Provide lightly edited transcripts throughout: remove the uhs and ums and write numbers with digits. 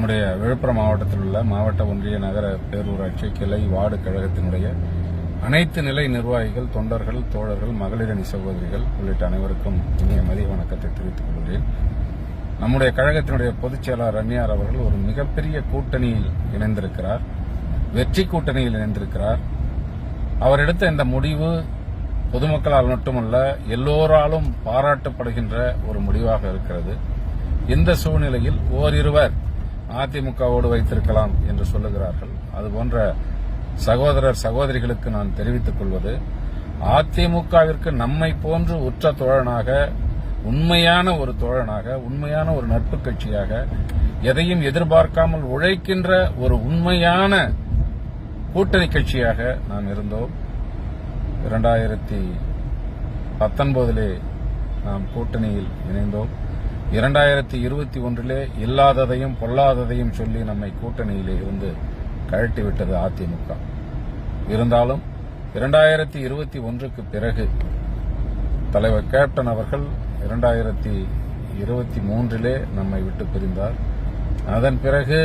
நம்முடைய விழுப்புரம் மாவட்டத்தில் உள்ள மாவட்ட ஒன்றிய நகர பேரூராட்சி கிளை வார்டு கழகத்தினுடைய அனைத்து நிலை நிர்வாகிகள், தொண்டர்கள், தோழர்கள், மகளிரணி சகோதரிகள் உள்ளிட்ட அனைவருக்கும் இனிய மதிய வணக்கத்தை தெரிவித்துக் கொள்கிறேன். நம்முடைய கழகத்தினுடைய பொதுச் செயலாளர் ரம்யார் அவர்கள் ஒரு மிகப்பெரிய கூட்டணியில் இணைந்திருக்கிறார். வெற்றி கூட்டணியில் இணைந்திருக்கிறார். அவர் எடுத்த இந்த முடிவு பொதுமக்களால் மட்டுமல்ல, எல்லோராலும் பாராட்டப்படுகின்ற ஒரு முடிவாக இருக்கிறது. இந்த சூழ்நிலையில் ஓரிருவர் அதிமுகவோடு வைத்திருக்கலாம் என்று சொல்லுகிறார்கள். அதுபோன்ற சகோதரர் சகோதரிகளுக்கு நான் தெரிவித்துக் கொள்வது, அதிமுகவிற்கு நம்மை போன்று உற்ற தோழனாக, உண்மையான ஒரு தோழனாக, உண்மையான ஒரு நட்பு கட்சியாக, எதையும் எதிர்பார்க்காமல் உழைக்கின்ற ஒரு உண்மையான கூட்டணி கட்சியாக நாம் இருந்தோம். 2019 நாம் கூட்டணியில் இணைந்தோம். 2021 இல்லாததையும் பொல்லாததையும் சொல்லி நம்மை கூட்டணியிலே இருந்து கழட்டிவிட்டது அதிமுக. இருந்தாலும் 2021க்கு பிறகு தலைவர் கேப்டன் அவர்கள் 2023 நம்மை விட்டு பிரிந்தார். அதன் பிறகு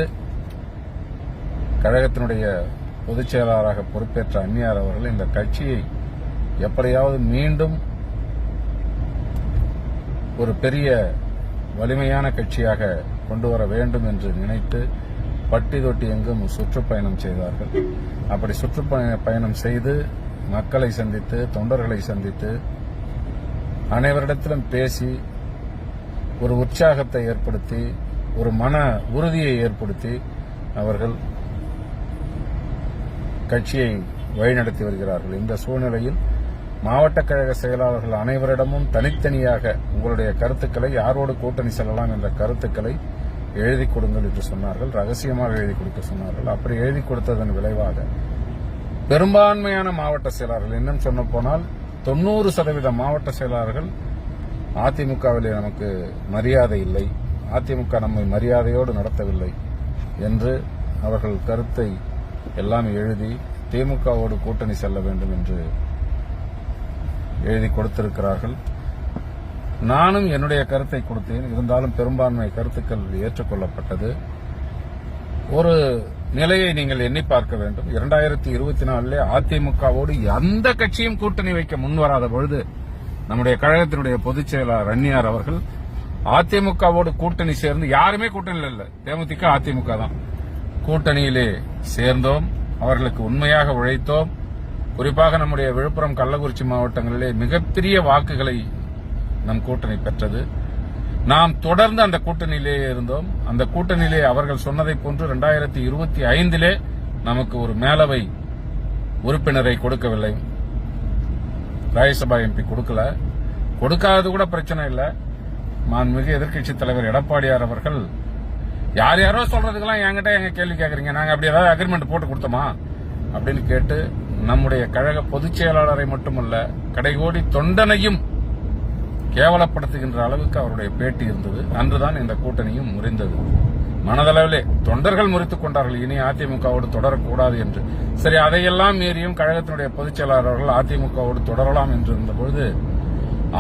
கழகத்தினுடைய பொதுச் செயலாளராக பொறுப்பேற்ற அம்மையார் அவர்கள் இந்த கட்சியை எப்படியாவது மீண்டும் ஒரு பெரிய வலிமையான கட்சியாக கொண்டு வர வேண்டும் என்று நினைத்து பட்டி தொட்டி எங்கும் சுற்றுப்பயணம் செய்தார்கள். அப்படி சுற்றுப்பயணம் செய்து மக்களை சந்தித்து, தொண்டர்களை சந்தித்து, அனைவரிடத்திலும் பேசி ஒரு உற்சாகத்தை ஏற்படுத்தி, ஒரு மன உறுதியை ஏற்படுத்தி அவர்கள் கட்சியை வழிநடத்தி வருகிறார்கள். இந்த சூழ்நிலையில் மாவட்ட கழக செயலாளர்கள் அனைவரிடமும் தனித்தனியாக உங்களுடைய கருத்துக்களை, யாரோடு கூட்டணி செல்லலாம் என்ற கருத்துக்களை எழுதி கொடுங்கள் என்று சொன்னார்கள். ரகசியமாக எழுதி கொடுக்க சொன்னார்கள். அப்படி எழுதி கொடுத்ததன் விளைவாக பெரும்பான்மையான மாவட்ட செயலாளர்கள், இன்னும் சொல்ல போனால் 90% மாவட்ட செயலாளர்கள் அதிமுகவிலே நமக்கு மரியாதை இல்லை, அதிமுக நம்மை மரியாதையோடு நடத்தவில்லை என்று அவர்கள் கருத்தை எல்லாம் எழுதி திமுகவோடு கூட்டணி செல்ல வேண்டும் என்று எழுதி கொடுத்திருக்கிறார்கள். நானும் என்னுடைய கருத்தை கொடுத்தேன். இருந்தாலும் பெரும்பான்மை கருத்துக்கள் ஏற்றுக்கொள்ளப்பட்டது. ஒரு நிலையை நீங்கள் எண்ணி பார்க்க வேண்டும். 2024 அதிமுகவோடு எந்த கட்சியும் கூட்டணி வைக்க முன்வராத பொழுது நம்முடைய கழகத்தினுடைய பொதுச் செயலாளர் ரம்யார் அவர்கள் அதிமுகவோடு கூட்டணி சேர்ந்து, யாருமே கூட்டணியில் இல்லை, தேமுதிக அதிமுக தான், கூட்டணியிலே சேர்ந்தோம். அவர்களுக்கு உண்மையாக உழைத்தோம். குறிப்பாக நம்முடைய விழுப்புரம், கள்ளக்குறிச்சி மாவட்டங்களிலே மிகப்பெரிய வாக்குகளை நம் கூட்டணி பெற்றது. நாம் தொடர்ந்து அந்த கூட்டணியிலே இருந்தோம். அந்த கூட்டணியிலே அவர்கள் சொன்னதை போன்று 2025 நமக்கு ஒரு மேலவை உறுப்பினரை கொடுக்கவில்லை. ராஜ்யசபா எம்பி கொடுக்கல. கொடுக்காதது கூட பிரச்சனை இல்லை. மாண்புமிகு எதிர்க்கட்சித் தலைவர் எடப்பாடியார் அவர்கள் யார் யாரோ சொல்றதுக்கெல்லாம் என்கிட்ட எங்க கேள்வி கேட்கறீங்க, நாங்க அப்படி ஏதாவது அக்ரிமெண்ட் போட்டு கொடுத்தோமா அப்படின்னு கேட்டு நம்முடைய கழக பொதுச் செயலாளரை மட்டுமல்ல, கடைகோடி தொண்டனையும் கேவலப்படுத்துகின்ற அளவுக்கு அவருடைய பேட்டி இருந்தது. அன்றுதான் இந்த கூட்டணியும் முறிந்தது. மனதளவிலே தொண்டர்கள் முறித்துக் கொண்டார்கள், இனி அதிமுகவோடு தொடரக்கூடாது என்று. சரி, அதையெல்லாம் மீறியும் கழகத்தினுடைய பொதுச் செயலாளர் அவர்கள் அதிமுகவோடு தொடரலாம் என்று இருந்தபொழுது,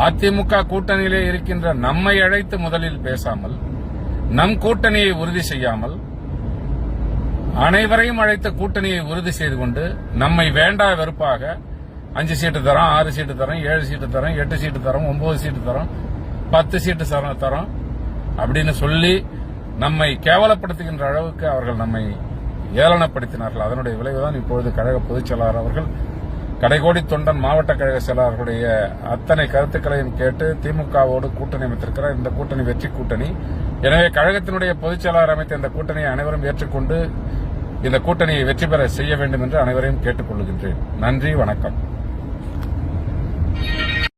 அதிமுக கூட்டணியிலே இருக்கின்ற நம்மை அழைத்து முதலில் பேசாமல், நம் கூட்டணியை உறுதி செய்யாமல், அனைவரையும் அழைத்த கூட்டணியை உறுதி செய்து கொண்டு நம்மை வேண்டா வெறுப்பாக 5 சீட்டு தரோம், 6 சீட்டு தரோம், 7 சீட்டு தரோம், 8 சீட்டு தரோம், 9 சீட்டு தரோம், 10 சீட்டு தரோம் அப்படின்னு சொல்லி நம்மை கேவலப்படுத்துகின்ற அளவுக்கு அவர்கள் நம்மை ஏளனப்படுத்தினார்கள். அதனுடைய விளைவுதான் இப்பொழுது கழக பொதுச் செயலாளர் அவர்கள் கடைகோடி தொண்டன் மாவட்ட கழக செயலாளர்களுடைய அத்தனை கருத்துக்களையும் கேட்டு திமுகவோடு கூட்டணி அமைத்திருக்கிறார். இந்த கூட்டணி வெற்றி கூட்டணி. எனவே கழகத்தினுடைய பொதுச் செயலாளர் அமைத்த இந்த கூட்டணியை அனைவரும் ஏற்றுக்கொண்டு இந்த கூட்டணியை வெற்றி பெற செய்ய வேண்டும் என்று அனைவரையும் கேட்டுக் கொள்கின்றேன். நன்றி, வணக்கம்.